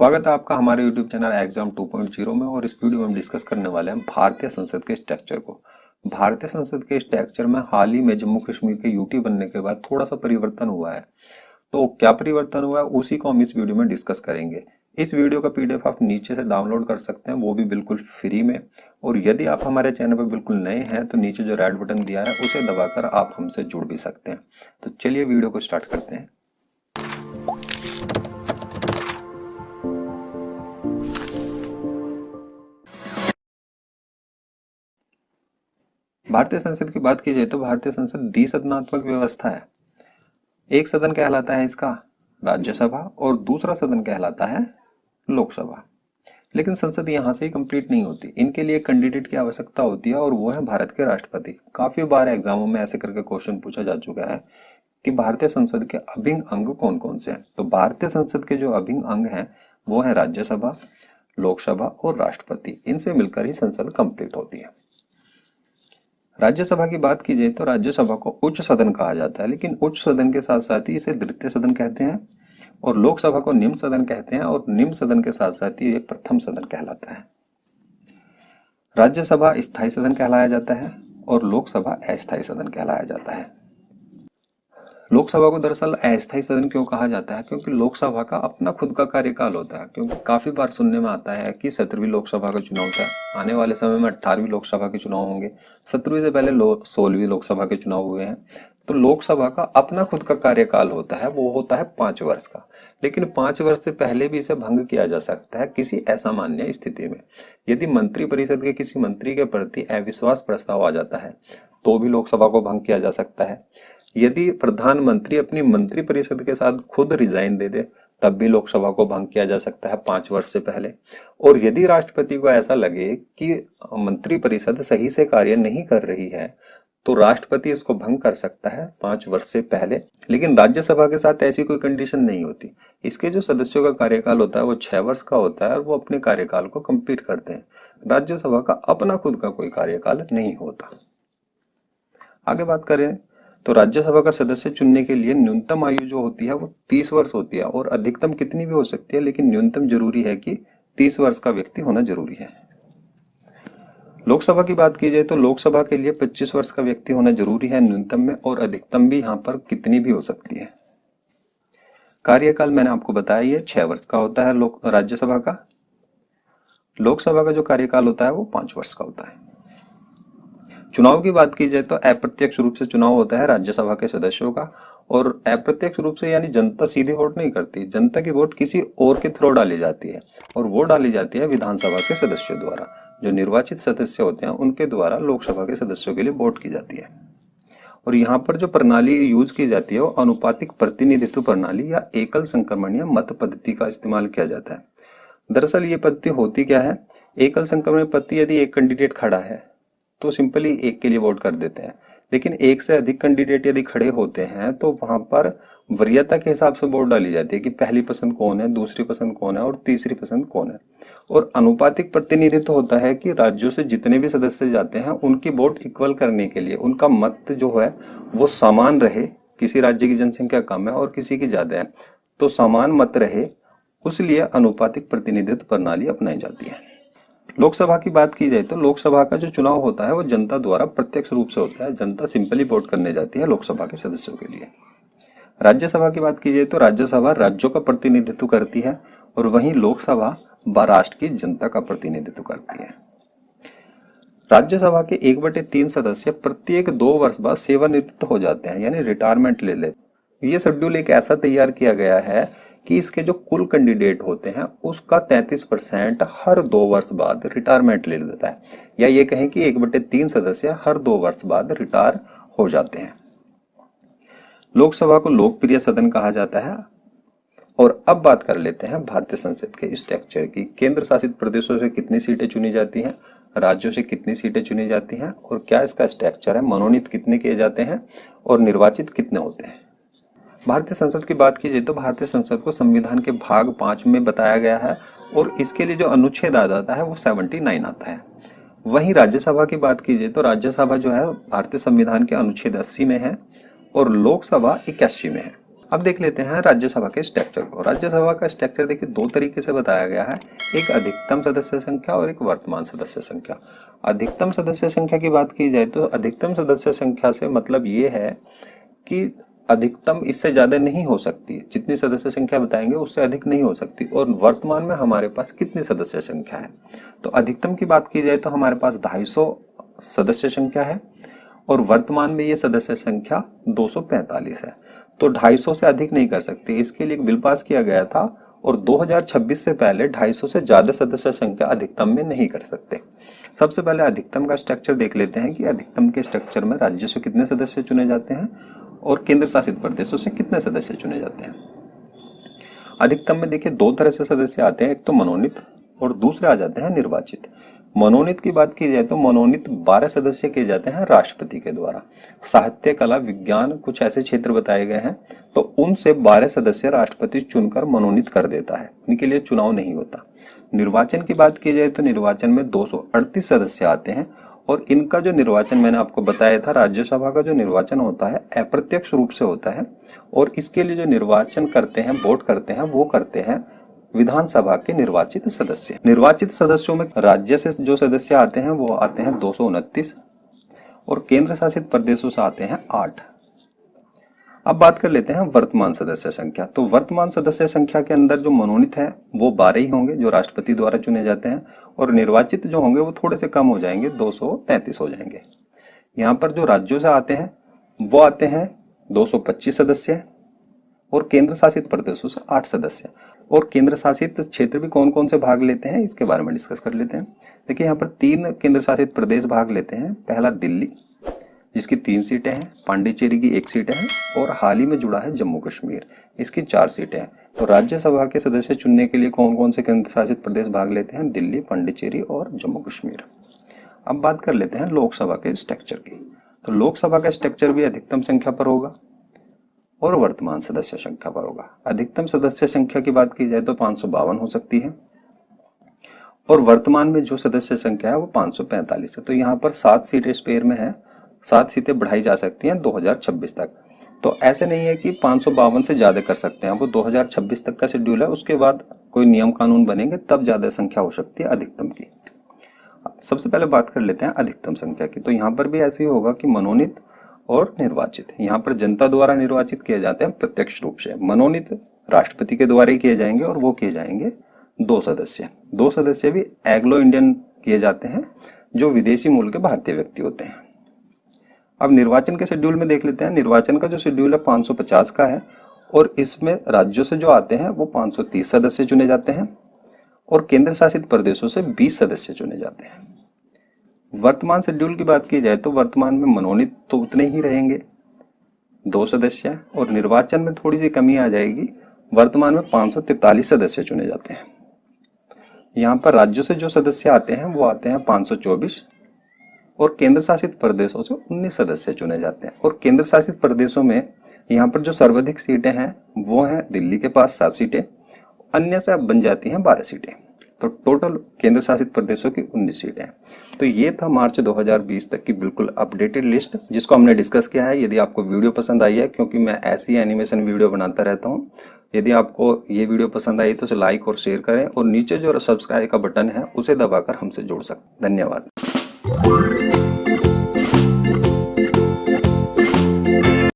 स्वागत है आपका हमारे YouTube चैनल एग्जाम 2.0 में। और इस वीडियो में हम डिस्कस करने वाले हैं भारतीय संसद के स्ट्रक्चर को। भारतीय संसद के स्ट्रक्चर में हाल ही में जम्मू कश्मीर के यूटी बनने के बाद थोड़ा सा परिवर्तन हुआ है। तो क्या परिवर्तन हुआ है उसी को हम इस वीडियो में डिस्कस करेंगे। इस वीडियो का पीडीएफ आप नीचे से डाउनलोड कर सकते हैं, वो भी बिल्कुल फ्री में। और यदि आप हमारे चैनल पर बिल्कुल नए हैं तो नीचे जो रेड बटन दिया है उसे दबाकर आप हमसे जुड़ भी सकते हैं। तो चलिए वीडियो को स्टार्ट करते हैं। भारतीय संसद की बात की जाए तो भारतीय संसद द्विसदनात्मक व्यवस्था है। एक सदन कहलाता है इसका राज्यसभा और दूसरा सदन कहलाता है लोकसभा। लेकिन संसद यहाँ से ही कंप्लीट नहीं होती, इनके लिए कैंडिडेट की आवश्यकता होती है और वो है भारत के राष्ट्रपति। काफी बार एग्जामों में ऐसे करके क्वेश्चन पूछा जा चुका है कि भारतीय संसद के अभिन्न अंग कौन कौन से हैं। तो भारतीय संसद के जो अभिन्न अंग हैं वो है राज्यसभा, लोकसभा और राष्ट्रपति। इनसे मिलकर ही संसद कंप्लीट होती है। राज्यसभा की बात की जाए तो राज्यसभा को उच्च सदन कहा जाता है, लेकिन उच्च सदन के साथ साथ ही इसे द्वितीय सदन कहते हैं। और लोकसभा को निम्न सदन कहते हैं और निम्न सदन के साथ साथ ही ये प्रथम सदन कहलाता है। राज्यसभा स्थायी सदन कहलाया जाता है और लोकसभा अस्थायी सदन कहलाया जाता है। लोकसभा को दरअसल अस्थायी सदन क्यों कहा जाता है? क्योंकि लोकसभा का अपना खुद का कार्यकाल होता है। क्योंकि काफी बार सुनने में आता है कि 17वीं लोकसभा का चुनाव था, आने वाले समय में 18वीं लोकसभा के चुनाव होंगे। 17वीं से पहले 16वीं लोकसभा के चुनाव हुए हैं। तो लोकसभा का अपना खुद का कार्यकाल होता है, वो होता है 5 वर्ष का। लेकिन 5 वर्ष से पहले भी इसे भंग किया जा सकता है किसी असामान्य स्थिति में। यदि मंत्रिपरिषद के किसी मंत्री के प्रति अविश्वास प्रस्ताव आ जाता है तो भी लोकसभा को भंग किया जा सकता है। यदि प्रधानमंत्री अपनी मंत्रिपरिषद के साथ खुद रिजाइन दे दे तब भी लोकसभा को भंग किया जा सकता है 5 वर्ष से पहले। और यदि राष्ट्रपति को ऐसा लगे कि मंत्रिपरिषद सही से कार्य नहीं कर रही है तो राष्ट्रपति इसको भंग कर सकता है 5 वर्ष से पहले। लेकिन राज्यसभा के साथ ऐसी कोई कंडीशन नहीं होती। इसके जो सदस्यों का कार्यकाल होता है वो 6 वर्ष का होता है और वो अपने कार्यकाल को कंप्लीट करते हैं। राज्यसभा का अपना खुद का कोई कार्यकाल नहीं होता। आगे बात करें तो राज्यसभा का सदस्य चुनने के लिए न्यूनतम आयु जो होती है वो 30 वर्ष होती है और अधिकतम कितनी भी हो सकती है, लेकिन न्यूनतम जरूरी है कि 30 वर्ष का व्यक्ति होना जरूरी है। लोकसभा की बात की जाए तो लोकसभा के लिए 25 वर्ष का व्यक्ति होना जरूरी है न्यूनतम में, और अधिकतम भी यहाँ पर कितनी भी हो सकती है। कार्यकाल मैंने आपको बताया ये 6 वर्ष का होता है राज्यसभा का। लोकसभा का जो कार्यकाल होता है वो 5 वर्ष का होता है। चुनाव की बात की जाए तो अप्रत्यक्ष रूप से चुनाव होता है राज्यसभा के सदस्यों का। और अप्रत्यक्ष रूप से यानी जनता सीधे वोट नहीं करती, जनता की वोट किसी और के थ्रू डाली जाती है। और वो डाली जाती है विधानसभा के सदस्यों द्वारा। जो निर्वाचित सदस्य होते हैं उनके द्वारा लोकसभा के सदस्यों के लिए वोट की जाती है। और यहाँ पर जो प्रणाली यूज की जाती है वो अनुपातिक प्रतिनिधित्व प्रणाली या एकल संक्रमणीय मत पद्धति का इस्तेमाल किया जाता है। दरअसल ये पद्धति होती क्या है? एकल संक्रमण पद्धति, यदि एक कैंडिडेट खड़ा है तो सिंपली एक के लिए वोट कर देते हैं। लेकिन एक से अधिक कैंडिडेट यदि खड़े होते हैं तो वहां पर वरीयता के हिसाब से वोट डाली जाती है कि पहली पसंद कौन है, दूसरी पसंद कौन है और तीसरी पसंद कौन है। और अनुपातिक प्रतिनिधित्व होता है कि राज्यों से जितने भी सदस्य जाते हैं उनकी वोट इक्वल करने के लिए उनका मत जो है वो समान रहे। किसी राज्य की जनसंख्या कम है और किसी की ज्यादा है तो समान मत रहे, उसलिए अनुपातिक प्रतिनिधित्व प्रणाली अपनाई जाती है। लोकसभा की बात की जाए तो लोकसभा का जो चुनाव होता है वो जनता द्वारा प्रत्यक्ष रूप से होता है। जनता सिंपली वोट करने जाती है लोकसभा के सदस्यों के लिए। राज्यसभा की बात की जाए तो राज्यसभा राज्यों का प्रतिनिधित्व करती है और वहीं लोकसभा राष्ट्र की जनता का प्रतिनिधित्व करती है। राज्यसभा के 1/3 सदस्य प्रत्येक 2 वर्ष बाद सेवानिवृत्त हो जाते हैं, यानी रिटायरमेंट ले लेते। ये शेड्यूल एक ऐसा तैयार किया गया है कि इसके जो कुल कैंडिडेट होते हैं उसका 33% हर 2 वर्ष बाद रिटायरमेंट ले लेता है। या ये कहें कि 1/3 सदस्य हर 2 वर्ष बाद रिटायर हो जाते हैं। लोकसभा को लोकप्रिय सदन कहा जाता है। और अब बात कर लेते हैं भारतीय संसद के स्ट्रक्चर की। केंद्र शासित प्रदेशों से कितनी सीटें चुनी जाती हैं, राज्यों से कितनी सीटें चुनी जाती हैं और क्या इसका स्ट्रक्चर है, मनोनीत कितने किए जाते हैं और निर्वाचित कितने होते हैं। भारतीय संसद की बात की जाए तो भारतीय संसद को संविधान के भाग 5 में बताया गया है और इसके लिए जो अनुच्छेद आ जाता है वो 79 आता है। वहीं राज्यसभा की बात की जाए तो राज्यसभा जो है भारतीय संविधान के अनुच्छेद 80 में है और लोकसभा 81 में है। अब देख लेते हैं राज्यसभा के स्ट्रक्चर को। राज्यसभा का स्ट्रक्चर देखिए दो तरीके से बताया गया है, एक अधिकतम सदस्य संख्या और एक वर्तमान सदस्य संख्या। अधिकतम सदस्य संख्या की बात की जाए तो अधिकतम सदस्य संख्या से मतलब ये है कि अधिकतम इससे ज्यादा नहीं हो सकती, जितनी सदस्य संख्या बताएंगे उससे अधिक नहीं हो सकती। और वर्तमान में हमारे पास कितनी सदस्य संख्या है, तो अधिकतम की बात की जाए तो हमारे पास 250 सदस्य संख्या है और वर्तमान में ये सदस्य संख्या 245 है। तो 250 से अधिक नहीं कर सकते, इसके लिए एक बिल पास किया गया था और 2026 से पहले 250 से ज्यादा सदस्य संख्या अधिकतम में नहीं कर सकते। सबसे पहले अधिकतम का स्ट्रक्चर देख लेते हैं कि अधिकतम के स्ट्रक्चर में राज्य से कितने सदस्य चुने जाते हैं और केंद्र शासित प्रदेशों से कितने सदस्य चुने जाते हैं। अधिकतम में देखिए दो तरह से सदस्य आते हैं, एक तो मनोनीत और दूसरे आ जाते हैं निर्वाचित। मनोनीत की बात की जाए तो मनोनीत 12 सदस्य किए जाते हैं राष्ट्रपति के द्वारा। साहित्य, कला, विज्ञान कुछ ऐसे क्षेत्र बताए गए हैं, तो उनसे 12 सदस्य राष्ट्रपति चुनकर मनोनीत कर देता है, उनके लिए चुनाव नहीं होता। निर्वाचन की बात की जाए तो निर्वाचन में 238 सदस्य आते हैं और इनका जो निर्वाचन मैंने आपको बताया था, राज्यसभा का जो निर्वाचन होता है अप्रत्यक्ष रूप से होता है और इसके लिए जो निर्वाचन करते हैं, वोट करते हैं, वो करते हैं विधानसभा के निर्वाचित सदस्य। निर्वाचित सदस्यों में राज्य से जो सदस्य आते हैं वो आते हैं 229 और केंद्र शासित प्रदेशों से आते हैं 8। अब बात कर लेते हैं वर्तमान सदस्य संख्या। तो वर्तमान सदस्य संख्या के अंदर जो मनोनीत है वो 12 ही होंगे जो राष्ट्रपति द्वारा चुने जाते हैं और निर्वाचित जो होंगे वो थोड़े से कम हो जाएंगे, 233 हो जाएंगे। यहाँ पर जो राज्यों से आते हैं वो आते हैं 225 सदस्य और केंद्र शासित प्रदेशों से 8 सदस्य। और केंद्र शासित क्षेत्र भी कौन कौन से भाग लेते हैं इसके बारे में डिस्कस कर लेते हैं। देखिए यहाँ पर 3 केंद्र शासित प्रदेश भाग लेते हैं। पहला दिल्ली जिसकी 3 सीटें हैं, पांडिचेरी की 1 सीट है और हाल ही में जुड़ा है जम्मू कश्मीर, इसकी 4 सीटें हैं। तो राज्यसभा के सदस्य चुनने के लिए कौन कौन से केंद्र शासित प्रदेश भाग लेते हैं, दिल्ली, पांडिचेरी और जम्मू कश्मीर। अब बात कर लेते हैं लोकसभा के स्ट्रक्चर की। तो लोकसभा का स्ट्रक्चर भी अधिकतम संख्या पर होगा और वर्तमान सदस्य संख्या पर होगा। अधिकतम सदस्य संख्या की बात की जाए तो 552 हो सकती है और वर्तमान में जो सदस्य संख्या है वो 545 है। तो यहाँ पर 7 सीटें स्पेयर में है, 7 सीटें बढ़ाई जा सकती हैं 2026 तक। तो ऐसे नहीं है कि 552 से ज्यादा कर सकते हैं, वो 2026 तक का शेड्यूल है, उसके बाद कोई नियम कानून बनेंगे तब ज्यादा संख्या हो सकती है अधिकतम की। सबसे पहले बात कर लेते हैं अधिकतम संख्या की। तो यहाँ पर भी ऐसे ही होगा कि मनोनीत और निर्वाचित, यहाँ पर जनता द्वारा निर्वाचित किए जाते हैं प्रत्यक्ष रूप से। मनोनीत राष्ट्रपति के द्वारा ही किए जाएंगे और वो किए जाएंगे 2 सदस्य। 2 सदस्य भी एंग्लो इंडियन किए जाते हैं जो विदेशी मूल के भारतीय व्यक्ति होते हैं। अब निर्वाचन के शेड्यूल में देख लेते हैं। निर्वाचन का जो शेड्यूल है 550 का है और इसमें राज्यों से जो आते हैं वो 530 सदस्य चुने जाते हैं और केंद्र शासित प्रदेशों से 20 सदस्य चुने जाते हैं। वर्तमान शेड्यूल की बात की जाए तो वर्तमान में मनोनीत तो उतने ही रहेंगे 2 सदस्य और निर्वाचन में थोड़ी सी कमी आ जाएगी, वर्तमान में 543 सदस्य चुने जाते हैं। यहाँ पर राज्यों से जो सदस्य आते हैं वो आते हैं 524 और केंद्र शासित प्रदेशों से 19 सदस्य चुने जाते हैं। और केंद्र शासित प्रदेशों में यहाँ पर जो सर्वाधिक सीटें हैं वो हैं दिल्ली के पास 7 सीटें, अन्य से अब बन जाती हैं 12 सीटें। तो टोटल केंद्र शासित प्रदेशों की 19 सीटें हैं। तो ये था मार्च 2020 तक की बिल्कुल अपडेटेड लिस्ट जिसको हमने डिस्कस किया है। यदि आपको वीडियो पसंद आई है, क्योंकि मैं ऐसी एनिमेशन वीडियो बनाता रहता हूँ, यदि आपको ये वीडियो पसंद आई तो उसे लाइक और शेयर करें और नीचे जो सब्सक्राइब का बटन है उसे दबाकर हमसे जुड़ सकते हैं। धन्यवाद।